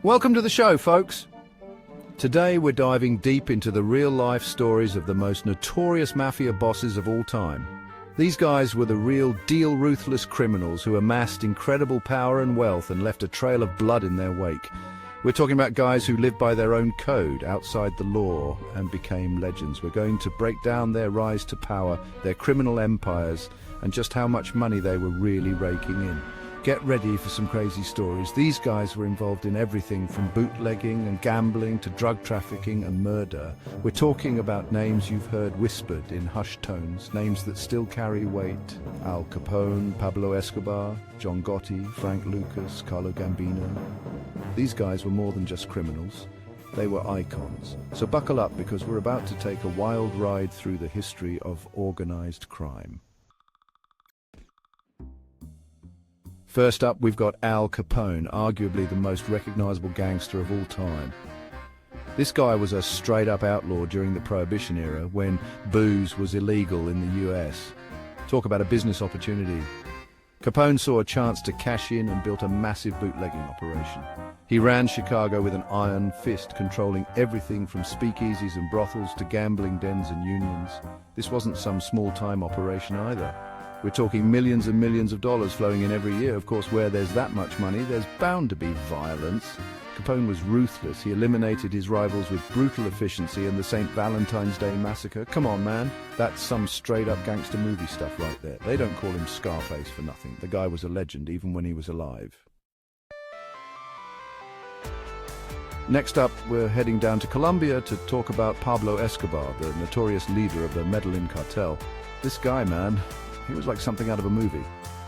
Welcome to the show, folks. Today we're diving deep into the real-life stories of the most notorious mafia bosses of all time. These guys were the real deal ruthless criminals who amassed incredible power and wealth and left a trail of blood in their wake. We're talking about guys who lived by their own code, outside the law, and became legends. We're going to break down their rise to power, their criminal empires, and just how much money they were really raking in. Get ready for some crazy stories. These guys were involved in everything from bootlegging and gambling to drug trafficking and murder. We're talking about names you've heard whispered in hushed tones, names that still carry weight. Al Capone, Pablo Escobar, John Gotti, Frank Lucas, Carlo Gambino. These guys were more than just criminals. They were icons. So buckle up, because we're about to take a wild ride through the history of organized crime. First up, we've got Al Capone, arguably the most recognizable gangster of all time. This guy was a straight-up outlaw during the Prohibition era, when booze was illegal in the US. Talk about a business opportunity. Capone saw a chance to cash in and built a massive bootlegging operation. He ran Chicago with an iron fist, controlling everything from speakeasies and brothels to gambling dens and unions. This wasn't some small-time operation either. We're talking millions and millions of dollars flowing in every year. Of course, where there's that much money, there's bound to be violence. Capone was ruthless. He eliminated his rivals with brutal efficiency, and the St. Valentine's Day Massacre. Come on, man. That's some straight-up gangster movie stuff right there. They don't call him Scarface for nothing. The guy was a legend, even when he was alive. Next up, we're heading down to Colombia to talk about Pablo Escobar, the notorious leader of the Medellin cartel. This guy, man, he was like something out of a movie.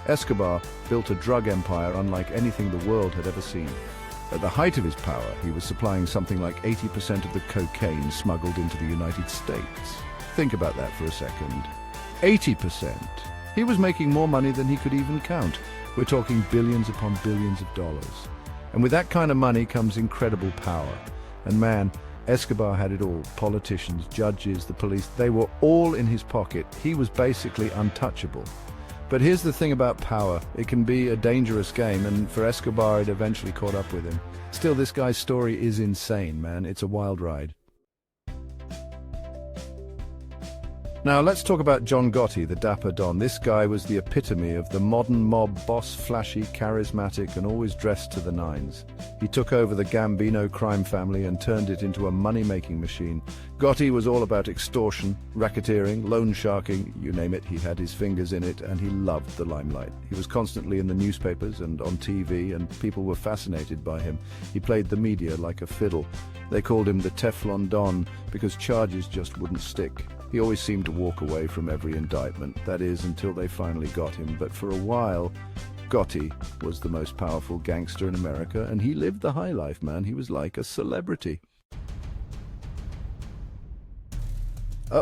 Escobar built a drug empire unlike anything the world had ever seen. At the height of his power, he was supplying something like 80% of the cocaine smuggled into the United States. Think about that for a second. 80%. He was making more money than he could even count. We're talking billions upon billions of dollars. And with that kind of money comes incredible power. And man, Escobar had it all. Politicians, judges, the police, they were all in his pocket. He was basically untouchable. But here's the thing about power. It can be a dangerous game, and for Escobar it eventually caught up with him. Still, this guy's story is insane, man. It's a wild ride. Now let's talk about John Gotti, the dapper Don. This guy was the epitome of the modern mob boss, flashy, charismatic, and always dressed to the nines. He took over the Gambino crime family and turned it into a money-making machine. Gotti was all about extortion, racketeering, loan sharking, you name it, he had his fingers in it, and he loved the limelight. He was constantly in the newspapers and on TV, and people were fascinated by him. He played the media like a fiddle. They called him the Teflon Don because charges just wouldn't stick. He always seemed to walk away from every indictment, that is, until they finally got him. But for a while, Gotti was the most powerful gangster in America, and he lived the high life, man. He was like a celebrity.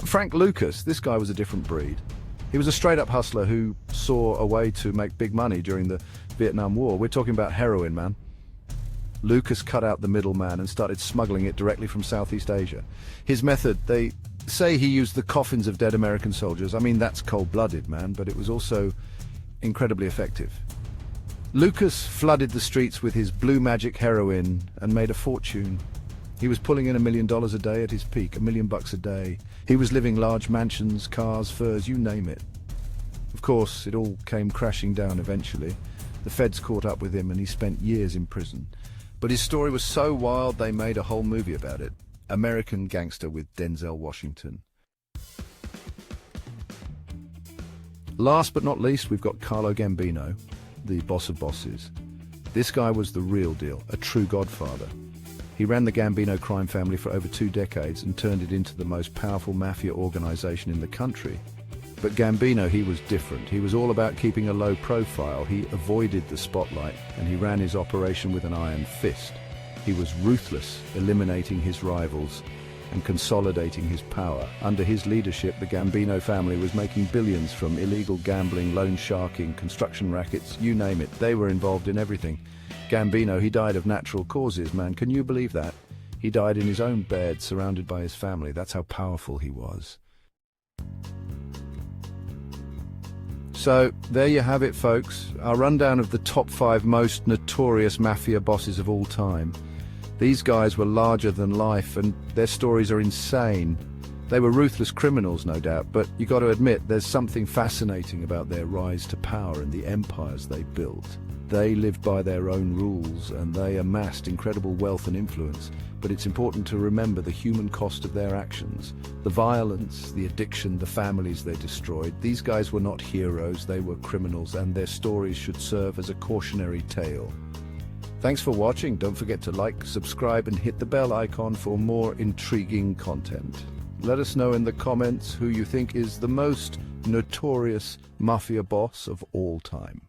Frank Lucas, this guy was a different breed. He was a straight-up hustler who saw a way to make big money during the Vietnam War. We're talking about heroin, man. Lucas cut out the middleman and started smuggling it directly from Southeast Asia. His method, they say he used the coffins of dead American soldiers. I mean, that's cold-blooded, man, but it was also incredibly effective. Lucas flooded the streets with his blue magic heroin and made a fortune. He was pulling in $1 million a day at his peak, $1 million a day. He was living large mansions, cars, furs, you name it. Of course, it all came crashing down eventually. The feds caught up with him and he spent years in prison. But his story was so wild they made a whole movie about it. American Gangster with Denzel Washington. Last but not least, we've got Carlo Gambino, the boss of bosses. This guy was the real deal, a true godfather. He ran the Gambino crime family for over 2 decades and turned it into the most powerful mafia organization in the country. But Gambino, he was different. He was all about keeping a low profile. He avoided the spotlight, and he ran his operation with an iron fist. He was ruthless, eliminating his rivals and consolidating his power. Under his leadership, the Gambino family was making billions from illegal gambling, loan sharking, construction rackets, you name it. They were involved in everything. Gambino, he died of natural causes, man. Can you believe that? He died in his own bed, surrounded by his family. That's how powerful he was. So, there you have it, folks. Our rundown of the top 5 most notorious mafia bosses of all time. These guys were larger than life, and their stories are insane. They were ruthless criminals, no doubt, but you got to admit there's something fascinating about their rise to power and the empires they built. They lived by their own rules, and they amassed incredible wealth and influence, but it's important to remember the human cost of their actions. The violence, the addiction, the families they destroyed. These guys were not heroes, they were criminals, and their stories should serve as a cautionary tale. Thanks for watching. Don't forget to like, subscribe, and hit the bell icon for more intriguing content. Let us know in the comments who you think is the most notorious mafia boss of all time.